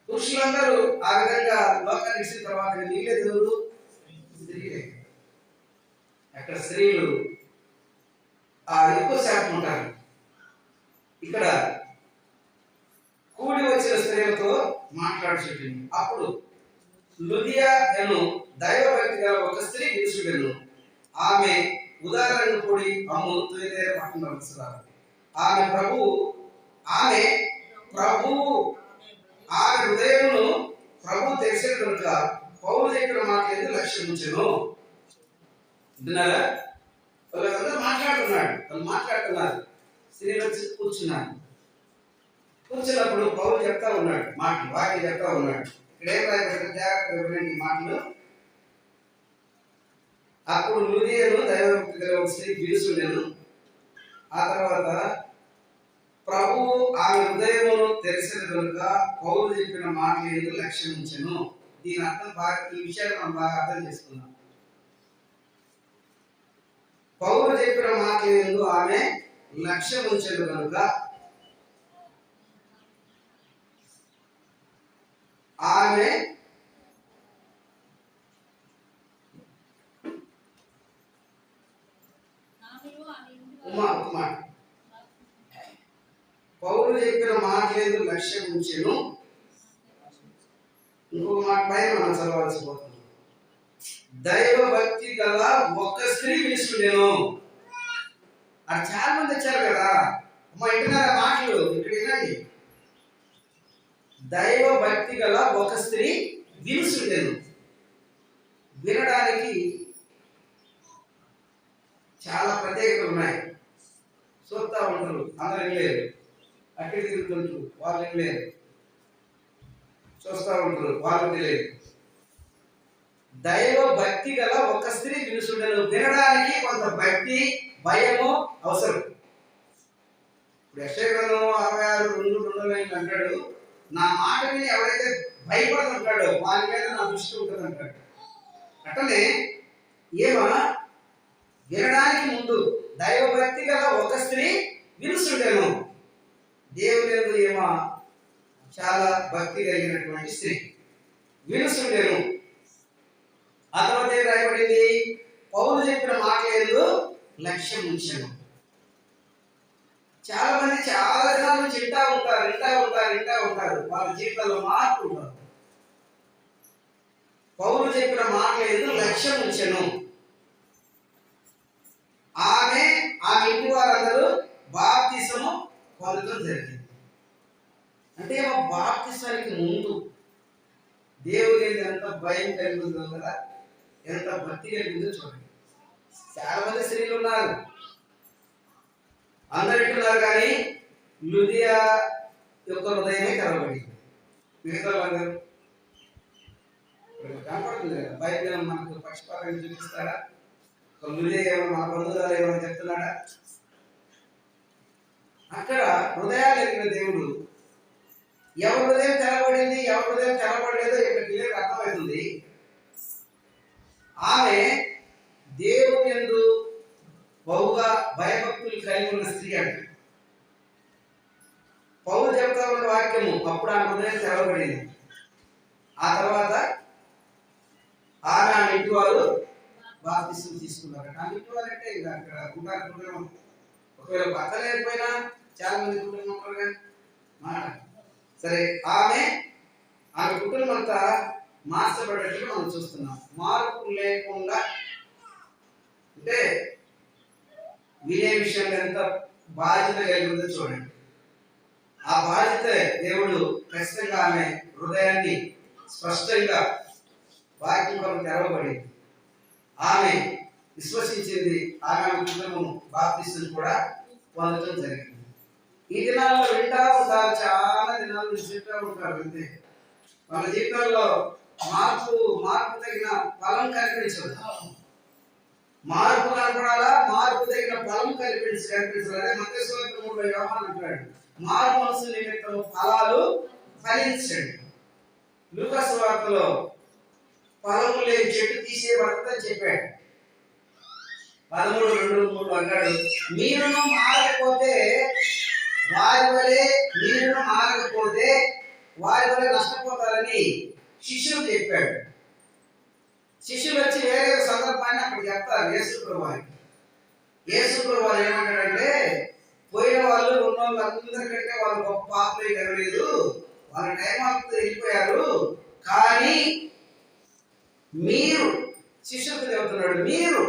[SPEAKER 1] పురుషులందరూ ఆ విధంగా లోకాన్ని ఇచ్చిన తర్వాత నీళ్ళే దేవుడు స్త్రీలే. అక్కడ స్త్రీలు ఎక్కువ శాతం ఉంటారు. ఇక్కడ కూడి వచ్చిన స్త్రీలతో మాట్లాడుచుంటుంది. అప్పుడు లుదియా అను దైవభక్తి గల ఒక స్త్రీ పిలుచుడెను. ఆమె ఉదాహరణ పొడి అమ్ము తుయదేర పట్టణం వస్తున్నారు. ఆమె హృదయమును ప్రభు తెలిసిన కనుక పౌలు చెప్పిన మాట ఎందుకు లక్ష్యం ఉంచెను. విన్నారా? వాళ్ళందరూ మాట్లాడుతున్నారు. స్త్రీలు వచ్చి కూర్చున్నప్పుడు పౌలు చెప్తా ఉన్నాడు మాటలు, వాక్యం చెప్తా ఉన్నాడు. ఇక్కడ ఏం రాయబడింది? జాగ్రత్తగా వినండి ఈ మాటలు. అప్పుడు లుదియను దైవభక్తి గల ఒక స్త్రీ పిలుచుండెను. ఆ తర్వాత ప్రభు ఆమె హృదయమును తెలిసిన కనుక పౌలు చెప్పిన మాటలు ఎందుకు లక్ష్యం ఉంచెను. దీని అర్థం ఈ విషయాన్ని మనం బాగా అర్థం చేసుకున్నాం. పౌలు చెప్పిన మాటలు ఎందుకు ఆమె లక్ష్యం ఉంచెను కనుక ఆమె పౌలు చెప్పిన మాటలేదు లక్ష్యం ఉంచెను. ఇంకొక మాట పైన మనం చదవాల్సి పోతుంది. దైవ భక్తి గల ఒక్క స్త్రీ పిలుచుండెను. అది చాలా మంది వచ్చారు కదా అమ్మ, ఇంటున్నారా మాటలు? ఇక్కడ వినండి. దైవ భక్తి గల ఒక స్త్రీ పిలుచుండెను. వినడానికి చాలా ప్రత్యేకతలు ఉన్నాయి. చూస్తా ఉంటారు, అందరూ వినలేరు. అక్కడికి తిరుగుతుంటారు, వాళ్ళు వినలేరు. చూస్తా ఉంటారు, వాళ్ళు తెలియదు. దైవ భక్తి గల ఒక స్త్రీ పిలుచుండెను. వినడానికి కొంత భక్తి, భయము అవసరం. ఇప్పుడు యెషయా గ్రంథం 66:2 అంటాడు, నా మాట విని ఎవరైతే భయపడుతుంటాడో వారి మీద నా దృష్టి ఉంటుంది అంటాడు. అట్లనే వినడానికి ముందు దైవభక్తి గల ఒక స్త్రీ వినుసుండెను. దేవుని యందు చాలా భక్తి కలిగినటువంటి స్త్రీ వినుసుండెను. ఆ తర్వాత ఏం రాయబడింది? పౌలు చెప్పిన మాట యందు లక్ష్యం ఉంచెను. చాలా మంది చాలా దినాల నుంచి వింటా ఉంటారు. వాళ్ళ జీవితాల్లో మార్పు ఉంటారు. పౌలు చెప్పిన మాట యందు లక్ష్యం ఉంచెను. ఆమె ఇంటి వారందరూ బాప్తిసము పొందడం జరిగింది. కలిగి ఉందో కదా, ఎంత భక్తి కలిగిందో చూడండి. చాలా మంది స్త్రీలు ఉన్నారు, అందరు వింటున్నారు, కానీ లుదియా యొక్క హృదయమే తెరవబడింది. మిగతా వాళ్ళందరూ కనపడుతుంది కదా, బైబిల్ మనకు పక్షపాతంగా చూపిస్తాడా? లుదియా ఏమో మన బంధువులు ఏమని చెప్తున్నాడా? అక్కడ హృదయాలు కలిగిన దేవుడు, ఎవరి హృదయం తెరవబడింది, ఎవరి హృదయం తెరవబడలేదో ఇక్కడ క్లియర్ అర్థమవుతుంది. ఆమె దేవుని యందు బహుగా భయభక్తులు కలిగి ఉన్న స్త్రీ అంట. పౌలు చెప్తా ఉన్న వాక్యము, అప్పుడు ఆమె హృదయం తెరవబడింది. ఆ తర్వాత ఆమె ఇంటి వారు బాప్తిస్మం తీసుకున్నారు. ఆమె ఇంటి వారు అంటే ఇంకా అక్కడ కుటుంబం, ఒకవేళ భర్త లేకపోయినా చాలా మంది కుటుంబం ఉంటారు మాట. సరే, ఆమె కుటుంబం అంతా మార్చబడేట్టుగా మనం చూస్తున్నాం. మార్పు లేకుండా అంటే వినే విషయంలో ఎంత బాధ్యత కలిగి ఉందో చూడండి. ఆ బాధ్యత దేవుడు ఖచ్చితంగా ఆమె హృదయాన్ని స్పష్టంగా వాక్యం కొరకు తెరవబడింది. ఆమె విశ్వసించింది, ఆమె కుటుంబం బాప్తిస్మం కూడా పొందడం జరిగింది. ఈ దినాల్లో వింటా ఉంటారు, చాలా దినాలు వింటూ ఉంటారు. అంతే, వాళ్ళ జీవితంలో మార్పు తగిన ఫలం కనిపించదు. మార్పు కనపడాలా, మార్పు తగిన ఫలం కనిపించాలి. మత్తయి సువార్త 3లో యోహాను అంటాడు, మారు మనసు నిమిత్తం ఫలాలు ఫలించండి. లూకా సువార్తలో ఫలము లేని చెట్టు తీసేయబడతాదని చెప్పాడు. 13:2-3 అన్నాడు, మీరును మారకపోతే వారి వలె నష్టపోతారని శిష్యులు చెప్పాడు. శిష్యులు వచ్చి వేరే సందర్భాన్ని అక్కడ చెప్తారు యేసుప్రభు వారికి. యేసుప్రభు వారు ఏమంటాడంటే, పోయిన వాళ్ళు ఉన్న వాళ్ళందరికంటే వాళ్ళు గొప్ప పాపలే జరగలేదు, వాళ్ళ టైం అంతా వెళ్ళిపోయారు. కానీ మీరు, శిష్యులకు చెబుతున్నాడు, మీరు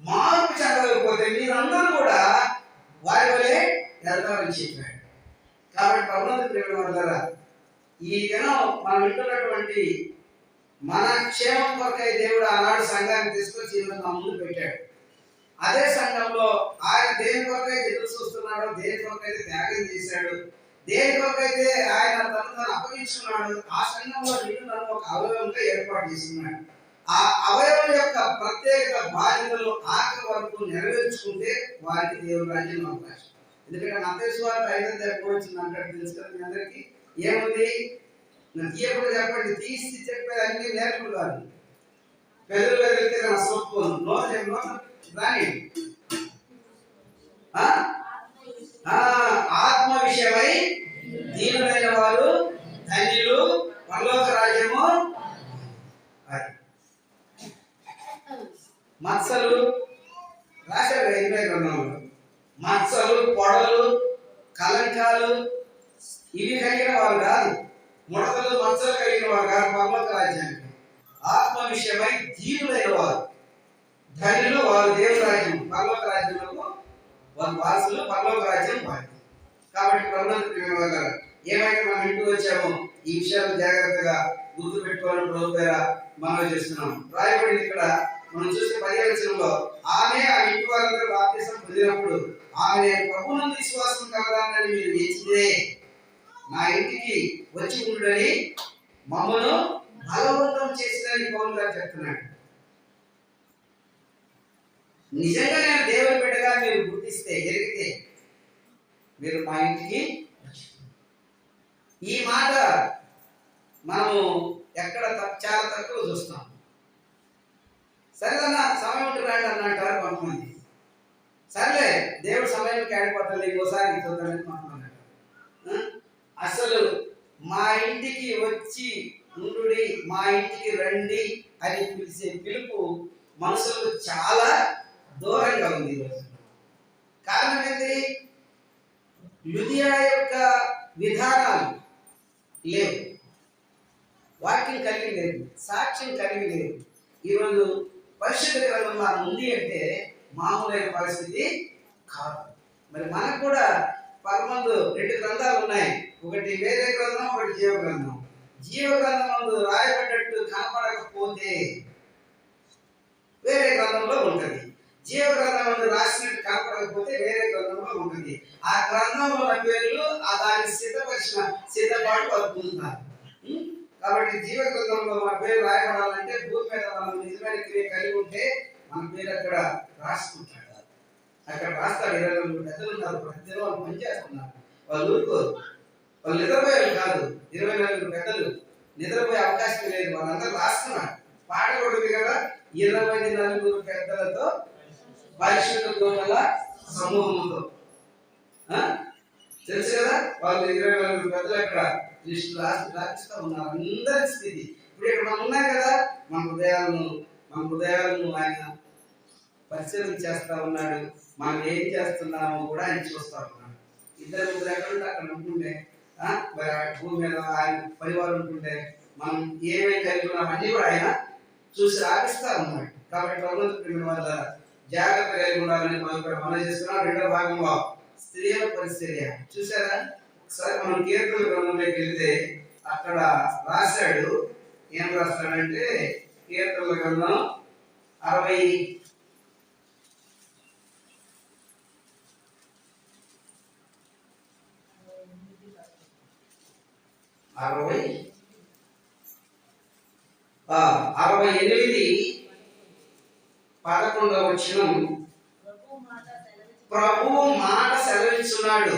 [SPEAKER 1] మార్పు చెందలేకపోతే మీరందరూ కూడా వారి వలె వెళ్తారని చెప్పాడు. కాబట్టి పరమోన్నత ప్రేమ ద్వారా ఈ దినం మనం వింటున్నటువంటి మన క్షేమం కొరకై దేవుడు ఆనాడు సంఘాన్ని తీసుకొచ్చి మన ముందు పెట్టాడు. అదే సంఘంలో ఆయన దేని కొరకైతే ఎదురు చూస్తున్నాడో, దేని కొరకైతే త్యాగం చేశాడు, దేని కొరకైతే ఆయన తను అప్పగించుకున్నాడు, ఆ సంఘంలో నిన్ను ఒక అవయవంగా ఏర్పాటు చేస్తున్నాడు. ఆ అవయవం యొక్క ప్రత్యేక బాధ్యతలు ఆఖరి వరకు నెరవేర్చుకుంటే వారికి దేవుడు రాజ్యం అవకాశం. ఎందుకంటే మత్తయి సువార్త 5వ ఎప్పుడు వచ్చింది అంటాడు, తెలుసు కదా మీ అందరికీ. ఏముంది, తీయకుండా చెప్పండి, తీసి చెప్పేది అన్ని నేర్పులు కాదు. పెదవులు వెళ్తే నా సొప్పు నోట రాని ఆత్మ విషయమై దీనులైన వారు ధన్యులు, పరలోక రాజ్యము. మత్సలు రాశారు 8వ గ్రంథంలో, మత్సలు, పొడలు, కలంకాలు ఇవి కలిగిన వారు కాదు, ముడతలు మత్సలు కలిగిన వారు కాదు పరలోక రాజ్యానికి. ఆత్మ విషయమై దీనులైన వారు ధన్యులు, వారు దేవుని రాజ్యం, పరలోక రాజ్యంలో వారు వారసులు, పరలోక రాజ్యం వారి. కాబట్టి ప్రభుత్వ ఏమైతే మనం ఇంటికి వచ్చామో ఈ విషయాలు జాగ్రత్తగా గుర్తు పెట్టుకోవాలని ప్రభు పేర మనం చేస్తున్నాం. రాయబడింది ఇక్కడ మనం చూసే 10వ వచనంలో, ఆమె ఆ ఇంటి వారందరూ బాప్తిసం పొందినప్పుడు ఆమె ప్రభువునందు విశ్వాసం కలగాలని మీరు నేర్చితే నా ఇంటికి వచ్చి ఉండని మమ్మను బలవంతం చేసిందని పౌలు గారు చెప్తున్నాడు. నిజంగా నేను దేవుని బిడ్డగా మీరు గుర్తిస్తే, ఎరిగితే మీరు మా ఇంటికి. ఈ మాట మనము ఎక్కడ చాలా తక్కువ చూస్తాం. సరేదన్నా సమయం ఉంటే రండి అని అంటారు కొంతమంది. సర్లే దేవుడు సమయం కేడిపోతాడు, ఇంకోసారి చూద్దామని కొంతమంది అంటారు. అసలు మా ఇంటికి వచ్చి ఉండుడి, మా ఇంటికి రండి అని పిలిచే పిలుపు మనుషులకు చాలా దూరంగా ఉంది ఈరోజు. కారణం ఏంటి? లుదియా యొక్క విధానాలు లేవు, వాక్యం కలిగి లేదు, సాక్ష్యం కలిగి లేదు. ఈరోజు పరిశుద్ధ గ్రంథం ఉంది అంటే మామూలైన పరిస్థితి కాదు. మరి మనకు కూడా పరమందు 2 గ్రంథాలు ఉన్నాయి, ఒకటి వేరే గ్రంథం, ఒకటి జీవ గ్రంథం. జీవ గ్రంథమందు రాయబడ్డట్టు కనపడకపోతే వేరే గ్రంథంలో ఉంటుంది. జీవ గ్రంథంలో రాసినట్టు కనపడకపోతే వేరే గ్రంథంలో ఉంటుంది. ఆ గ్రంథంలో ఉన్న పేర్లు ఆ దానికి సిద్ధపాటు వాళ్ళు పొందుతారు. కాబట్టి జీవ గ్రంథంలో మన పేరు రాయబడాలంటే భూమి మీద మనం నిజమైన క్రియ కలిగి ఉంటే మన పేరు అక్కడ రాసుకుంటాడు. అక్కడ రాస్తాడు. 24 పెద్దలు ఉన్నారు, ప్రతి వాళ్ళు పనిచేస్తున్నారు. వాళ్ళు ఊరుకోరు, వాళ్ళు నిద్రపోయారు కాదు. 24 పెద్దలు నిద్రపోయే అవకాశం లేదు. వాళ్ళందరూ రాస్తున్నారు. పాట కూడా ఉంది కదా, 24 పెద్దలతో పరిశుద్ధ గోడల సమూహంతో. తెలుసు కదా, వాళ్ళు 24 పెద్దలు అక్కడ లిస్టు రాసిస్తూ ఉన్నారు అందరి స్థితి. ఇప్పుడు ఇక్కడ మనం ఉన్నాయి కదా, మన హృదయాలను ఆయన పరిశీలన చేస్తా ఉన్నాడు. మనం ఏం చేస్తున్నామో కూడా ఆయన చూస్తా ఉన్నాడు. 2-3 ఎక్కడ అక్కడ ఉంటుండే, భూమి మీద ఆయన పరివారం ఉంటుండే మనం ఏమేమి కలిగి ఉన్నాం అన్నీ కూడా ఆయన చూసి రాపిస్తా ఉన్నాడు. కాబట్టి ప్రభుత్వ వల్ల జాగ్రత్త కలిగి ఉండాలని మనం చేస్తున్నాం. 2వ భాగంలో స్త్రీల పరిచర్య చూసారా. ఒకసారి మనం కీర్తన గ్రంథంలోకి వెళ్తే అక్కడ రాశాడు. ఏం రాస్తాడంటే కీర్తన గ్రంథం 60 68 వచనం, ప్రభువు మాట సెలవిస్తున్నాడు,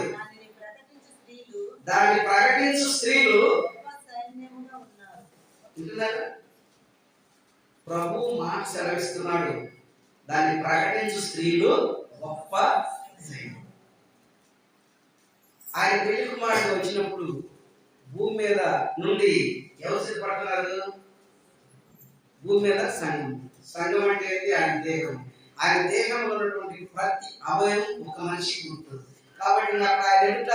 [SPEAKER 1] దాన్ని ప్రకటించు స్త్రీలు. ప్రభువు మాట సెలవిస్తున్నాడు, దాన్ని ప్రకటించు స్త్రీలు గొప్ప సైన్యం. ఆయన పెళ్లి కుమారుడు వచ్చినప్పుడు భూమి మీద నుండి ఎవరు సిద్ధపడుతున్నారు? భూమి మీద సంఘం. సంఘం అంటే ఏంటి? ఆయన దేహం. ఆయన దేహంలో ఉన్నటువంటి ప్రతి అవయవం ఒక మనిషికి ఉంటుంది. కాబట్టి నాకు ఆయన ఎదుట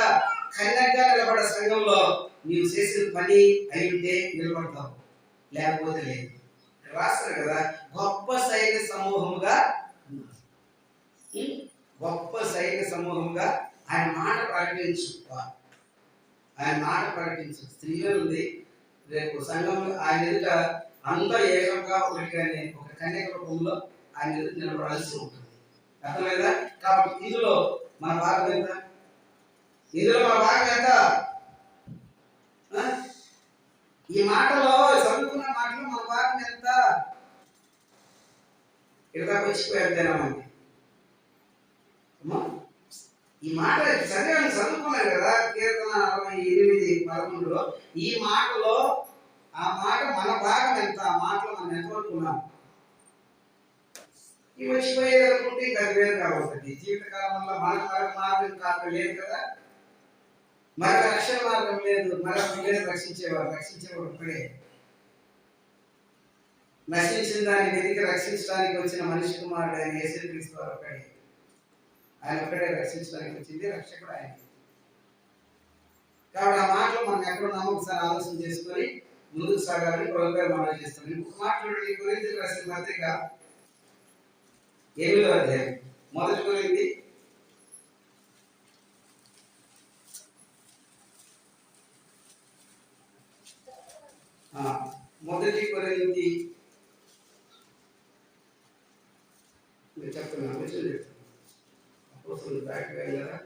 [SPEAKER 1] కన్యగా నిలబడ్డ సంఘంలో నీవు చేసిన పని అయి ఉంటే నిలబడతావు, లేకపోతే లేదు. రాస్తారు కదా, గొప్ప సైన్య సమూహముగా గొప్ప సైన్య సమూహంగా ఆయన మాట ప్రకటించు. ఆయన మాట ప్రకటించు స్త్రీలో ఉంది. రేపు సంఘంలో ఆయన ఎదుట అంతా ఏకంగా ఒకటిగానే ఒక కన్యక రూపంలో ఆయన ఎదుట నిలబడాల్సి ఉంటుంది. అర్థమైందా? కాబట్టి ఇందులో మన భాగం ఎంత? ఈ మాటలో చదువుకున్న మాటలో మన భాగం ఎంత? ఇక్కడ వచ్చిపోయారు జనమంది. ఈ మాట చదువుకున్నాను కదా, కీర్తన 68:11. ఈ మాటలో ఆ మాట మన భాగం ఎంత? ఆ మాటలో మనం ఎంతవరకు ఉన్నాం? ఇవి వచ్చిపోయేది అనుకుంటే ఇంకా అది వేరు కాబట్టి జీవితకాలంలో మనకు మార్గం కారణం లేదు కదా, మరొక రక్షణ మార్గం లేదు, మరొక లేదు. రక్షించేవాడు ఒక్కడే. నశించిన దాన్ని వెతికి రక్షించడానికి వచ్చిన మనిషి కుమారుడు ఆయన యేసుక్రీస్తు ఒక్కడే. ఆయన ఒక్కడే రక్షించడానికి వచ్చింది, రక్షకుడు ఆయన. కాబట్టి ఆ మాటలు మనం ఎక్కడున్నామో ఒకసారి ఆలోచన చేసుకొని ముందుకు సాగాలని ప్రభుత్వాలు మనం చేస్తాం. ఇంకొక మాట్లాడి గురించి రాసిన పత్రిక 8వ అధ్యాయం, మొదటి కొరింథీ 1 నేను చెప్తున్నాను, అప్పుడు బ్యాక్ వెళ్ళారా?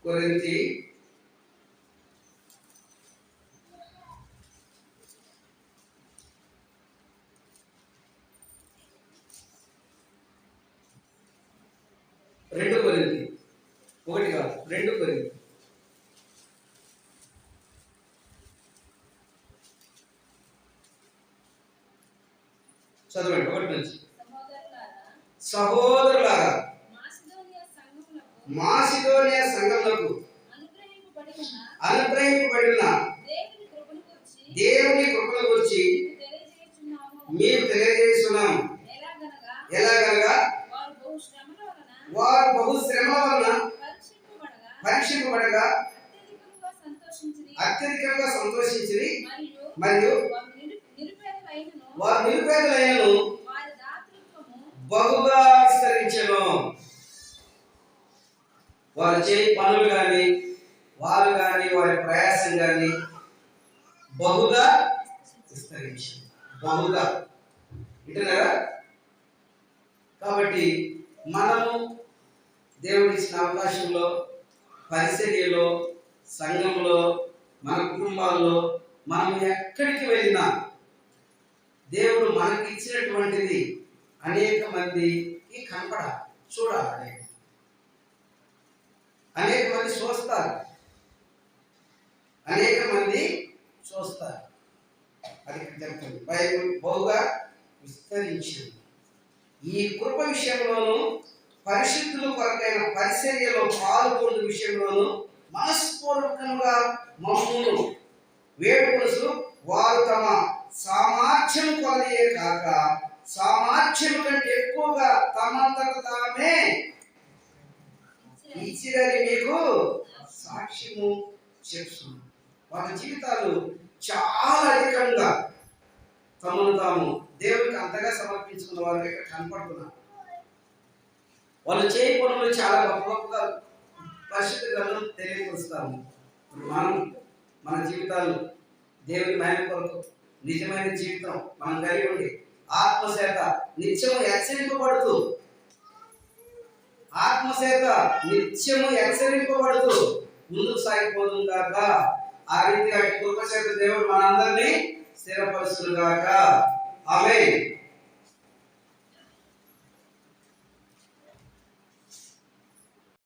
[SPEAKER 1] కొరింథీ 2 కొరింథీ 1 కాదు 2 కొరింథీ చదవండి 1 నుంచి. సహోదరులారా, మాసిదోనియా సంఘములకు అనుగ్రహింపబడిన దేవుని కృపను గురించి మీకు తెలియజేస్తున్నాం. ఎలాగనగా వారు బహు శ్రమల వలన పరీక్షింపబడగా అత్యధికంగా సంతోషించిరి, మరియు వారు నిరుపేదలైనను బహుగా విస్తరించెను. వారు చేయి పనులు కానీ వారు కానీ వారి ప్రయాసం కానీ బహుగా విస్తరించింది. బహుగా వింటున్నారా? కాబట్టి మనము దేవుడి ఇచ్చిన అవకాశంలో, పరిచర్యలో, సంఘంలో, మన కుటుంబాల్లో మనం ఎక్కడికి వెళ్ళినా దేవుడు మనకి ఇచ్చినటువంటిది అనేక మందికి కనపడాలి, చూడాలి. అనేక మంది చూస్తారు, అనేక మంది చూస్తారు. అది చెప్తుంది బైబిల్ బహుగా విస్తరించింది. ఈ కృప విషయంలోనూ పరిశుద్ధుల కొరకైన పరిచర్యలో పాల్గొన్న విషయంలోనూ మనస్పూర్వకంగా మమ్మును వేడుకొనుచు వారు తమ సామర్థ్యం కొలదియే కాక సామర్థ్యం కంటే ఎక్కువగా తమంతట తామే ఇచ్చిరని మీకు సాక్ష్యము చెప్తున్నాను. వాళ్ళ జీవితాలు చాలా అధికంగా తమను తాము దేవునికి అంతగా సమర్పించుకున్న వారు ఇక్కడ కనపడుతున్నారు. వాళ్ళు చేయ పనులు చాలా గొప్ప గొప్పగా పరిశుద్ధ గ్రంథం తెలియపరుస్తాము. మనం మన జీవితాలు దేవుని మహిమ కొరకు నిజమైన జీవితం మనం కలిగి ఉండి ఆత్మచేత నిత్యము హెచ్చరింపబడుతూ ముందుకు సాగిపోతుంది కాక ఆ రీతిగా కృప చేత దేవుడు మనందరినీ స్థిరపరుస్తును గాక. ఆమేన్.